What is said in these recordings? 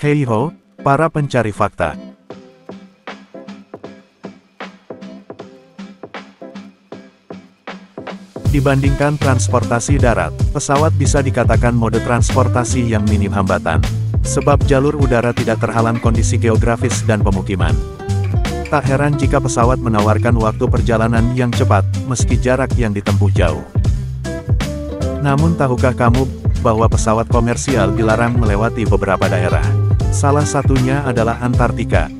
Hei ho, para pencari fakta. Dibandingkan transportasi darat, pesawat bisa dikatakan mode transportasi yang minim hambatan. Sebab jalur udara tidak terhalang kondisi geografis dan pemukiman. Tak heran jika pesawat menawarkan waktu perjalanan yang cepat, meski jarak yang ditempuh jauh. Namun tahukah kamu, bahwa pesawat komersial dilarang melewati beberapa daerah? Salah satunya adalah Antartika.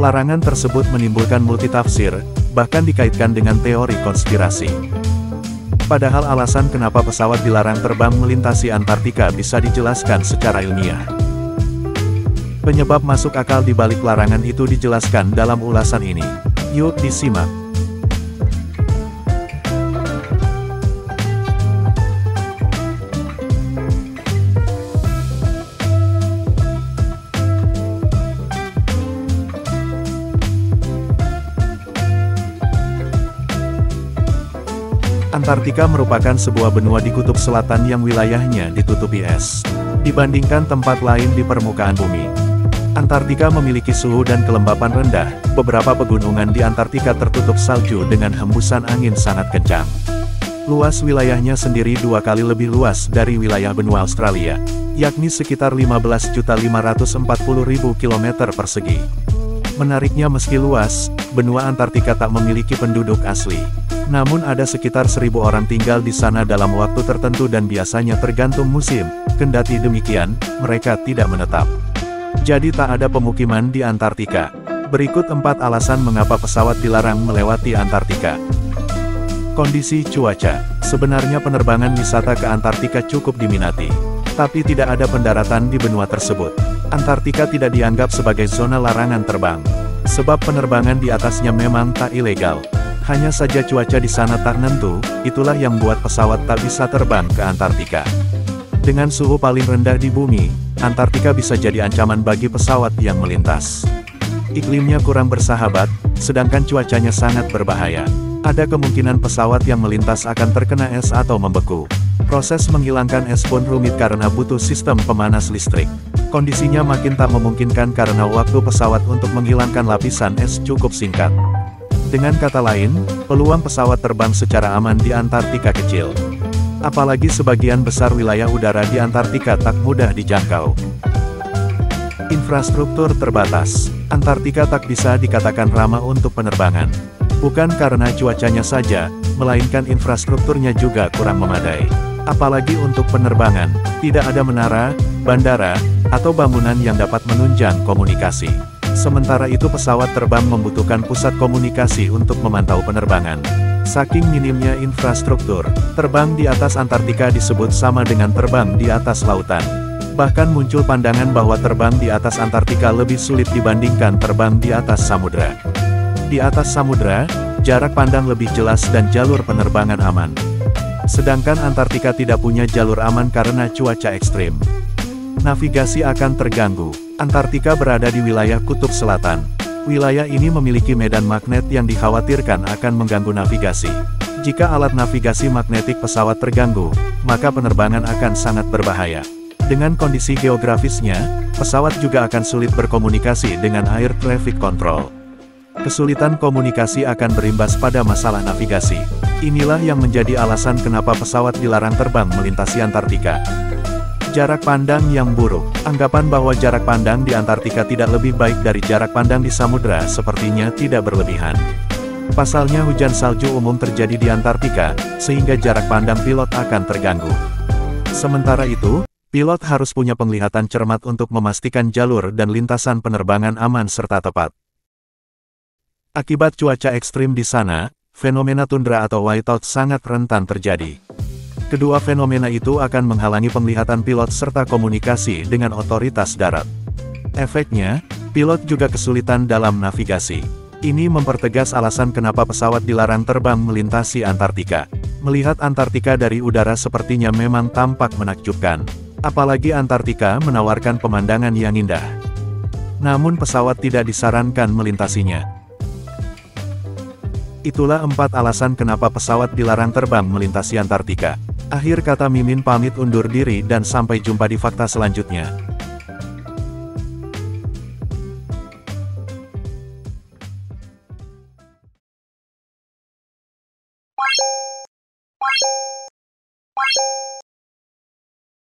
Larangan tersebut menimbulkan multitafsir, bahkan dikaitkan dengan teori konspirasi. Padahal alasan kenapa pesawat dilarang terbang melintasi Antartika bisa dijelaskan secara ilmiah. Penyebab masuk akal di balik larangan itu dijelaskan dalam ulasan ini. Yuk disimak. Antartika merupakan sebuah benua di kutub selatan yang wilayahnya ditutupi es. Dibandingkan tempat lain di permukaan bumi, Antartika memiliki suhu dan kelembapan rendah. Beberapa pegunungan di Antartika tertutup salju dengan hembusan angin sangat kencang. Luas wilayahnya sendiri 2 kali lebih luas dari wilayah benua Australia, yakni sekitar 15.540.000 km persegi. Menariknya meski luas, benua Antartika tak memiliki penduduk asli. Namun ada sekitar 1.000 orang tinggal di sana dalam waktu tertentu dan biasanya tergantung musim. Kendati demikian, mereka tidak menetap. Jadi tak ada pemukiman di Antartika. Berikut 4 alasan mengapa pesawat dilarang melewati Antartika. Kondisi cuaca. Sebenarnya penerbangan wisata ke Antartika cukup diminati. Tapi tidak ada pendaratan di benua tersebut. Antartika tidak dianggap sebagai zona larangan terbang. Sebab penerbangan di atasnya memang tak ilegal. Hanya saja cuaca di sana tak nentu, itulah yang membuat pesawat tak bisa terbang ke Antartika. Dengan suhu paling rendah di bumi, Antartika bisa jadi ancaman bagi pesawat yang melintas. Iklimnya kurang bersahabat, sedangkan cuacanya sangat berbahaya. Ada kemungkinan pesawat yang melintas akan terkena es atau membeku. Proses menghilangkan es pun rumit karena butuh sistem pemanas listrik. Kondisinya makin tak memungkinkan karena waktu pesawat untuk menghilangkan lapisan es cukup singkat. Dengan kata lain, peluang pesawat terbang secara aman di Antartika kecil. Apalagi sebagian besar wilayah udara di Antartika tak mudah dijangkau. Infrastruktur terbatas. Antartika tak bisa dikatakan ramah untuk penerbangan. Bukan karena cuacanya saja, melainkan infrastrukturnya juga kurang memadai. Apalagi untuk penerbangan, tidak ada menara, bandara, atau bangunan yang dapat menunjang komunikasi. Sementara itu pesawat terbang membutuhkan pusat komunikasi untuk memantau penerbangan. Saking minimnya infrastruktur, terbang di atas Antartika disebut sama dengan terbang di atas lautan. Bahkan muncul pandangan bahwa terbang di atas Antartika lebih sulit dibandingkan terbang di atas samudra. Di atas samudra, jarak pandang lebih jelas dan jalur penerbangan aman. Sedangkan Antartika tidak punya jalur aman karena cuaca ekstrim. Navigasi akan terganggu. Antartika berada di wilayah kutub selatan. Wilayah ini memiliki medan magnet yang dikhawatirkan akan mengganggu navigasi. Jika alat navigasi magnetik pesawat terganggu, maka penerbangan akan sangat berbahaya. Dengan kondisi geografisnya, pesawat juga akan sulit berkomunikasi dengan air traffic control. Kesulitan komunikasi akan berimbas pada masalah navigasi. Inilah yang menjadi alasan kenapa pesawat dilarang terbang melintasi Antartika. Jarak pandang yang buruk. Anggapan bahwa jarak pandang di Antartika tidak lebih baik dari jarak pandang di samudra sepertinya tidak berlebihan. Pasalnya hujan salju umum terjadi di Antartika, sehingga jarak pandang pilot akan terganggu. Sementara itu, pilot harus punya penglihatan cermat untuk memastikan jalur dan lintasan penerbangan aman serta tepat. Akibat cuaca ekstrim di sana, fenomena tundra atau whiteout sangat rentan terjadi. Kedua fenomena itu akan menghalangi penglihatan pilot serta komunikasi dengan otoritas darat. Efeknya, pilot juga kesulitan dalam navigasi. Ini mempertegas alasan kenapa pesawat dilarang terbang melintasi Antartika. Melihat Antartika dari udara sepertinya memang tampak menakjubkan. Apalagi Antartika menawarkan pemandangan yang indah. Namun pesawat tidak disarankan melintasinya. Itulah 4 alasan kenapa pesawat dilarang terbang melintasi Antartika. Akhir kata Mimin pamit undur diri dan sampai jumpa di fakta selanjutnya.